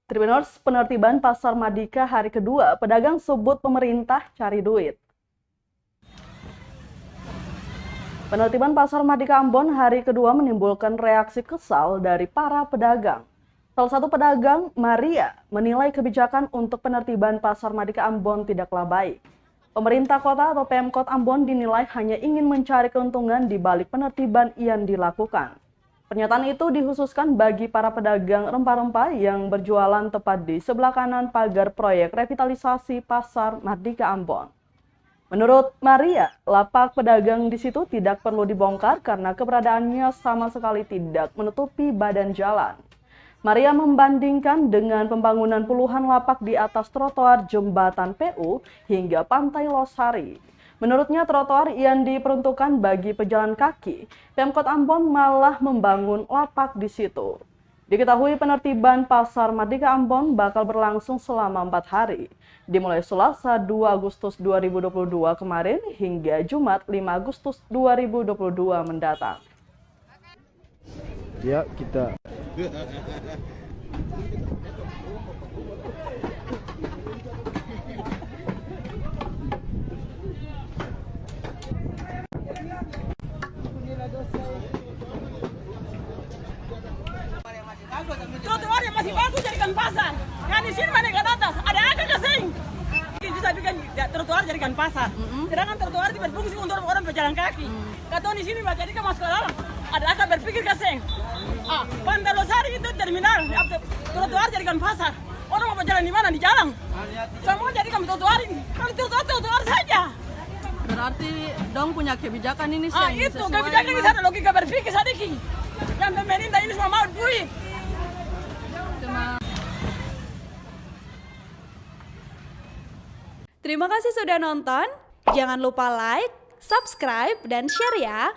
Tribuners, penertiban Pasar Madika hari kedua, pedagang sebut pemerintah cari duit. Penertiban Pasar Madika Ambon hari kedua menimbulkan reaksi kesal dari para pedagang. Salah satu pedagang, Maria, menilai kebijakan untuk penertiban Pasar Madika Ambon tidaklah baik. Pemerintah kota atau Pemkot Ambon dinilai hanya ingin mencari keuntungan di balik penertiban yang dilakukan. Pernyataan itu dikhususkan bagi para pedagang rempah-rempah yang berjualan tepat di sebelah kanan pagar proyek revitalisasi Pasar Madika Ambon. Menurut Maria, lapak pedagang di situ tidak perlu dibongkar karena keberadaannya sama sekali tidak menutupi badan jalan. Maria membandingkan dengan pembangunan puluhan lapak di atas trotoar Jembatan PU hingga Pantai Losari. Menurutnya trotoar yang diperuntukkan bagi pejalan kaki, Pemkot Ambon malah membangun lapak di situ. Diketahui penertiban Pasar Madika Ambon bakal berlangsung selama 4 hari, dimulai Selasa 2 Agustus 2022 kemarin hingga Jumat 5 Agustus 2022 mendatang. Ya, kita trotoar yang masih bagus jadikan pasar. Yang di sini mana ke atas, ada agak kesing. Bisa bikin trotoar jadikan pasar. Sedangkan trotoar itu berfungsi untuk orang berjalan kaki. Kata di sini jadikan masuk ke dalam. Ada agak berpikir kesing. Pantai Losari itu terminal, trotoar jadikan pasar. Orang mau berjalan di mana? Di jalan. Semua jadikan trotoar ini. Kalau trotoar saja. Berarti dong punya kebijakan ini sih. Itu kebijakan ini ada logika berpikir sedikit. Yang pemerintah ini semua mau duit. Terima kasih sudah nonton. Jangan lupa like, subscribe, dan share ya.